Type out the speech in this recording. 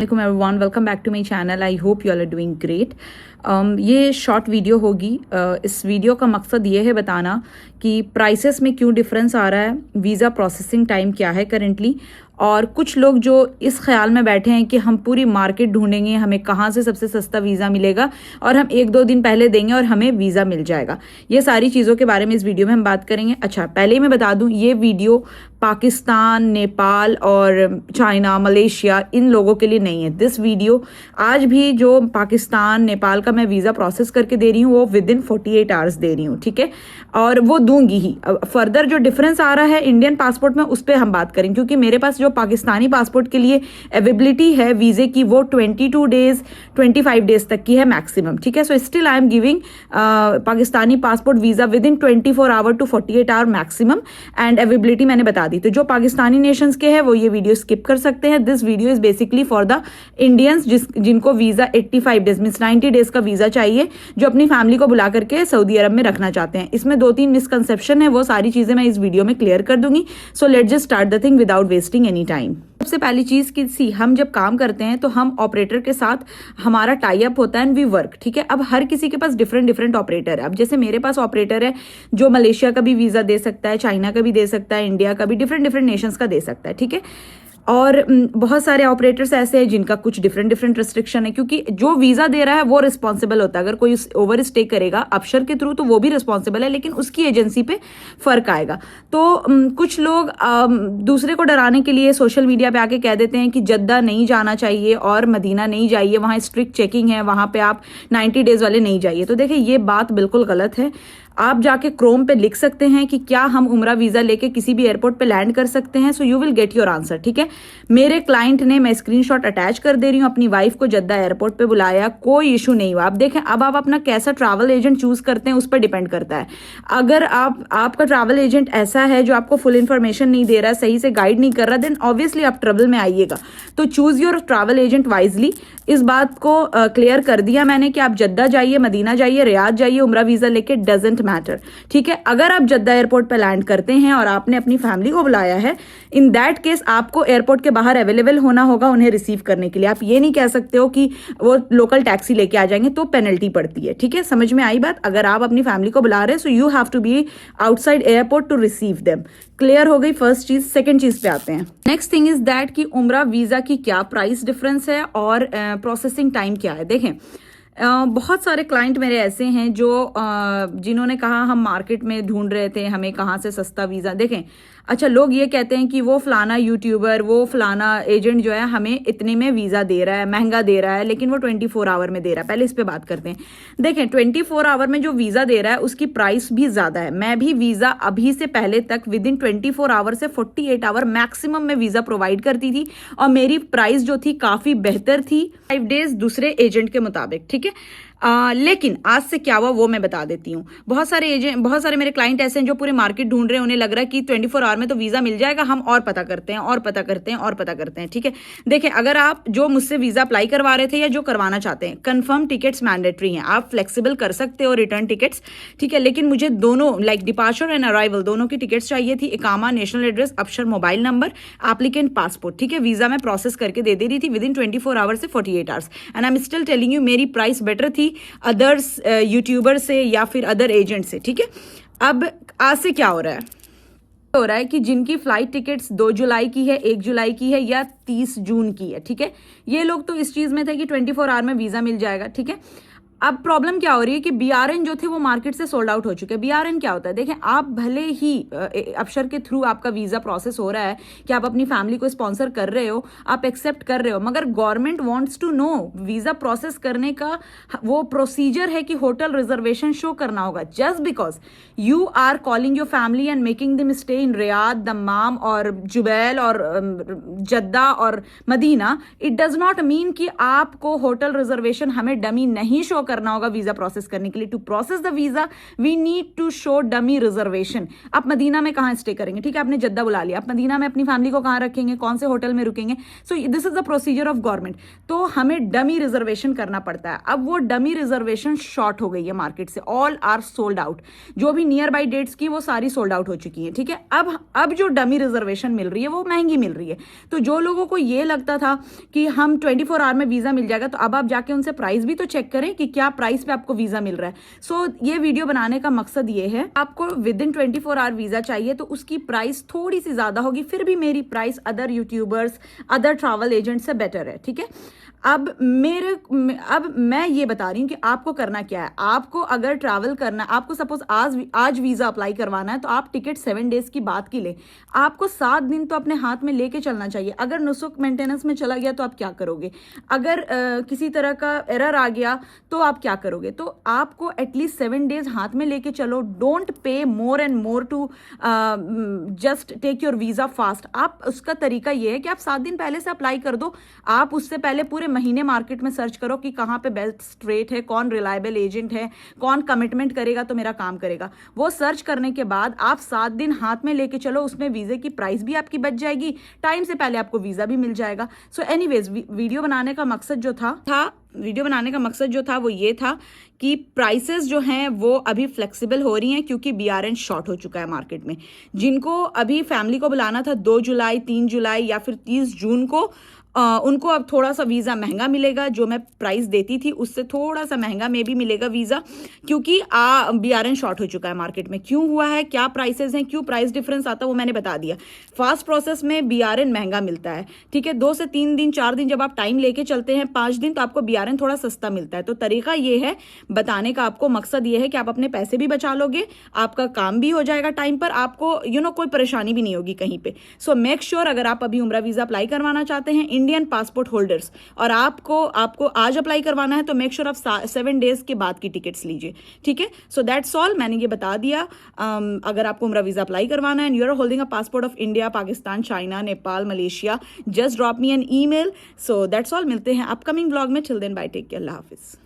Assalamualaikum everyone, welcome back to my channel. I hope you all are doing great. ये short video होगी। इस video का मकसद ये है बताना कि प्राइसेस में क्यों डिफरेंस आ रहा है, वीज़ा प्रोसेसिंग टाइम क्या है करेंटली, और कुछ लोग जो इस ख्याल में बैठे हैं कि हम पूरी मार्केट ढूंढेंगे, हमें कहाँ से सबसे सस्ता वीज़ा मिलेगा और हम 1-2 दिन पहले देंगे और हमें वीज़ा मिल जाएगा। ये सारी चीज़ों के बारे में इस वीडियो में हम बात करेंगे। अच्छा, पहले ही मैं बता दूं, ये वीडियो पाकिस्तान, नेपाल और चाइना, मलेशिया इन लोगों के लिए नहीं है। दिस वीडियो आज भी जो पाकिस्तान, नेपाल का मैं वीज़ा प्रोसेस करके दे रही हूँ वो विद इन 48 आवर्स दे रही हूँ, ठीक है, और वो दूंगी ही। फर्दर जो डिफरेंस आ रहा है इंडियन पासपोर्ट में उस पर हम बात करें, क्योंकि मेरे पास जो पाकिस्तानी पासपोर्ट के लिए अवेलेबिलिटी है वीज़े की वो 22 डेज 25 डेज तक की है मैक्सिमम, ठीक है। So still I am giving Pakistani passport visa within 24 hour to 48 hour maximum, and availability मैंने बता दी। तो जो पाकिस्तानी नेशंस के हैं वो ये वीडियो स्किप कर सकते हैं। This video is basically for the Indians जिनको वीज़ा 85 डेज मीन्स 90 डेज का वीज़ा चाहिए, जो अपनी फैमिली को बुला करके सऊदी अरब में रखना चाहते हैं। इसमें 2-3 मिसकंसेप्शन है, वो सारी चीज़ें मैं इस वीडियो में क्लियर कर दूंगी। So let's just start the thing without wasting any time. सबसे पहली चीज़ कि हम जब काम करते हैं तो हम ऑपरेटर के साथ हमारा टाई अप होता है एंड वी वर्क, ठीक है। अब हर किसी के पास डिफरेंट ऑपरेटर है। अब जैसे मेरे पास ऑपरेटर है जो मलेशिया का भी वीज़ा दे सकता है, चाइना का भी दे सकता है, इंडिया का भी, डिफरेंट नेशंस का दे सकता है, ठीक है। और बहुत सारे ऑपरेटर्स ऐसे हैं जिनका कुछ डिफरेंट रिस्ट्रिक्शन है, क्योंकि जो वीज़ा दे रहा है वो रिस्पॉन्सिबल होता है। अगर कोई ओवर स्टे करेगा अफसर के थ्रू तो वो भी रिस्पॉन्सिबल है, लेकिन उसकी एजेंसी पे फ़र्क आएगा। तो कुछ लोग दूसरे को डराने के लिए सोशल मीडिया पे आके कह देते हैं कि जद्दा नहीं जाना चाहिए और मदीना नहीं जाइए, वहाँ स्ट्रिक्ट चेकिंग है, वहाँ पे आप 90 डेज़ वाले नहीं जाइए। तो देखिए, ये बात बिल्कुल गलत है। आप जाके क्रोम पे लिख सकते हैं कि क्या हम उम्रा वीज़ा लेके किसी भी एयरपोर्ट पे लैंड कर सकते हैं, so you will get your answer, ठीक है। मेरे क्लाइंट ने, मैं स्क्रीनशॉट अटैच कर दे रही हूँ, अपनी वाइफ को जद्दा एयरपोर्ट पे बुलाया, कोई इशू नहीं हुआ। आप देखें, अब आप अपना कैसा ट्रैवल एजेंट चूज करते हैं उस पर डिपेंड करता है। अगर आपका ट्रैवल एजेंट ऐसा है जो आपको फुल इन्फॉर्मेशन नहीं दे रहा, सही से गाइड नहीं कर रहा, देन ऑब्वियसली आप ट्रबल में आइएगा। तो choose your travel agent wisely. इस बात को क्लियर कर दिया मैंने कि आप जद्दा जाइए, मदीना जाइए, रियाद जाइए, उम्रा वीज़ा लेके, डजेंट मैटर, ठीक है। अगर आप जद्दा एयरपोर्ट पे लैंड करते हैं और आपने अपनी फैमिली को बुलाया है, इन दैट केस आपको एयरपोर्ट के बाहर अवेलेबल होना होगा उन्हें रिसीव करने के लिए। आप ये नहीं कह सकते हो कि वो लोकल टैक्सी लेके आ जाएंगे, तो पेनल्टी पड़ती है, ठीक है। समझ में आई बात? अगर आप अपनी फैमिली को बुला रहे हैं so you have to be outside airport to receive them. Clear हो गई फर्स्ट चीज। सेकंड चीज पे आते हैं। नेक्स्ट थिंग इज दैट कि उम्रा वीजा की क्या प्राइस डिफरेंस है और प्रोसेसिंग टाइम क्या है। देखें, बहुत सारे क्लाइंट मेरे ऐसे हैं जो जिन्होंने कहा हम मार्केट में ढूंढ रहे थे हमें कहाँ से सस्ता वीज़ा। देखें, अच्छा, लोग ये कहते हैं कि वो फलाना यूट्यूबर, वो फलाना एजेंट जो है हमें इतने में वीज़ा दे रहा है, महंगा दे रहा है, लेकिन वो 24 आवर में दे रहा है। पहले इस पे बात करते हैं। देखें, 24 आवर में जो वीज़ा दे रहा है उसकी प्राइस भी ज़्यादा है। मैं भी वीज़ा अभी से पहले तक विद इन 24 आवर से 48 आवर मैक्सिमम में वीज़ा प्रोवाइड करती थी, और मेरी प्राइस जो थी काफ़ी बेहतर थी 5 डेज दूसरे एजेंट के मुताबिक, ठीक है। लेकिन आज से क्या हुआ वो मैं बता देती हूँ। बहुत सारे मेरे क्लाइंट ऐसे हैं जो पूरी मार्केट ढूंढ रहे हैं, उन्हें लग रहा है कि 24 आवर में तो वीज़ा मिल जाएगा, हम और पता करते हैं, ठीक है। देखें, अगर आप जो मुझसे वीज़ा अप्लाई करवा रहे थे या जो करवाना चाहते हैं, कंफर्म टिकट्स मैंडेटरी हैं। आप फ्लेक्सिबल कर सकते हो रिटर्न टिकट्स, ठीक है, लेकिन मुझे दोनों लाइक डिपार्चर एंड अराइवल दोनों की टिकट्स चाहिए थी। इकामा, नेशनल एड्रेस, अफसर मोबाइल नंबर, एप्लीकेंट पासपोर्ट, ठीक है। वीज़ा मैं प्रोसेस करके दे रही थी विद इन 24 आवर से 48 hours, and I am still telling you मेरी प्राइस बेटर थी अदर्स यूट्यूबर से या फिर अदर एजेंट से, ठीक है। अब आज से क्या हो रहा है कि जिनकी फ्लाइट टिकट्स 2 जुलाई की है, 1 जुलाई की है या 30 जून की है, ठीक है, ये लोग तो इस चीज़ में थे कि 24 आवर में वीज़ा मिल जाएगा, ठीक है। अब प्रॉब्लम क्या हो रही है कि बीआरएन जो थे वो मार्केट से सोल्ड आउट हो चुके हैं। बीआरएन क्या होता है? देखें, आप भले ही अफसर के थ्रू आपका वीज़ा प्रोसेस हो रहा है कि आप अपनी फैमिली को स्पॉन्सर कर रहे हो, आप एक्सेप्ट कर रहे हो, मगर government wants to know visa process करने का वो प्रोसीजर है कि होटल रिजर्वेशन शो करना होगा। Just because you are calling your family and making them stay in Riyadh, Dammam और जुबैल और जद्दा और Medina, it does not mean कि आपको होटल रिजर्वेशन हमें डमी नहीं शो करना होगा वीजा प्रोसेस करने के लिए? To process the visa we need to show dummy reservation. आप मदीना में कहाँ स्टे करेंगे? ठीक है, आपने जद्दा बुला लिया, आप मदीना में अपनी फैमिली को कहाँ रखेंगे, कौन से होटल में रुकेंगे? So this is the procedure of government. तो हमें डमी रिजर्वेशन करना पड़ता है। अब वो डमी रिजर्वेशन शॉर्ट हो गई है मार्केट से, ऑल आर सोल्ड आउट। जो भी नियर बाई डेट्स की वो सारी सोल्ड आउट हो चुकी है। ठीक है, अब जो डमी रिजर्वेशन मिल रही है वो महंगी मिल रही है। तो जो लोगों को ये लगता था कि हम 24 आवर में वीजा मिल जाएगा, तो अब आप जाके उनसे प्राइस भी तो चेक करें कि क्या प्राइस पे आपको वीजा मिल रहा है। सो ये वीडियो बनाने का मकसद ये है, आपको विद इन 24 आवर वीजा चाहिए तो उसकी प्राइस थोड़ी सी ज्यादा होगी, फिर भी मेरी price other YouTubers, other travel agent से बेटर है। ठीक है, अब मैं ये बता रही हूँ कि आपको करना क्या है। आपको अगर ट्रैवल करना, आपको सपोज आज वीजा अप्लाई करवाना है, तो आप टिकट 7 डेज की बात की ले, आपको 7 दिन तो अपने हाथ में लेके चलना चाहिए। अगर नुसुक मेंटेनेंस में चला गया तो आप क्या करोगे? अगर किसी तरह का एरर आ गया तो आप क्या करोगे? तो आपको एटलीस्ट 7 डेज हाथ में लेके चलो। Don't pay more and more to just take your visa fast. आप उसका तरीका ये है कि आप 7 दिन पहले से अप्लाई कर दो। आप उससे पहले पूरे महीने मार्केट में सर्च करो कि कहाँ पे बेस्ट रेट है, कौन रिलायबल एजेंट है, कौन कमिटमेंट करेगा तो मेरा काम करेगा। वो सर्च करने के बाद आप 7 दिन हाथ में लेके चलो, उसमें वीजे की प्राइस भी आपकी बच जाएगी, टाइम से पहले आपको वीजा भी मिल जाएगा। सो एनीवेज, वीडियो बनाने का मकसद जो था वो ये था कि प्राइसेस जो हैं वो अभी फ्लेक्सिबल हो रही हैं, क्योंकि बीआरएन शॉर्ट हो चुका है मार्केट में। जिनको अभी फैमिली को बुलाना था 2 जुलाई, 3 जुलाई या फिर 30 जून को, उनको अब थोड़ा सा वीज़ा महंगा मिलेगा। जो मैं प्राइस देती थी उससे थोड़ा सा महंगा में भी मिलेगा वीज़ा, क्योंकि बीआरएन शॉर्ट हो चुका है मार्केट में। क्यों हुआ है, क्या प्राइसेस हैं, क्यों प्राइस डिफरेंस आता है, वो मैंने बता दिया। फास्ट प्रोसेस में बीआरएन महंगा मिलता है। ठीक है, 2 से 3 दिन, 4 दिन जब आप टाइम लेके चलते हैं, 5 दिन, तो आपको बीआरएन थोड़ा सस्ता मिलता है। तो तरीका ये है बताने का, आपको मकसद ये है कि आप अपने पैसे भी बचा लोगे, आपका काम भी हो जाएगा टाइम पर, आपको कोई परेशानी भी नहीं होगी कहीं पे। सो मेक श्योर, अगर आप अभी उम्रा वीज़ा अप्लाई करवाना चाहते हैं, इंडियन पासपोर्ट होल्डर्स, और आपको आज अप्लाई करवाना है, तो मेक श्योर आप 7 डेज के बाद की टिकट्स लीजिए। ठीक है, सो दैट्स ऑल, मैंने ये बता दिया। अगर आपको उम्रा वीजा अप्लाई करवाना है and you are holding a passport of India, Pakistan, China, Nepal, Malaysia, just drop me an email. So that's all, मिलते हैं अपकमिंग ब्लॉग में। Till then bye, take care, अल्लाह हाफिज।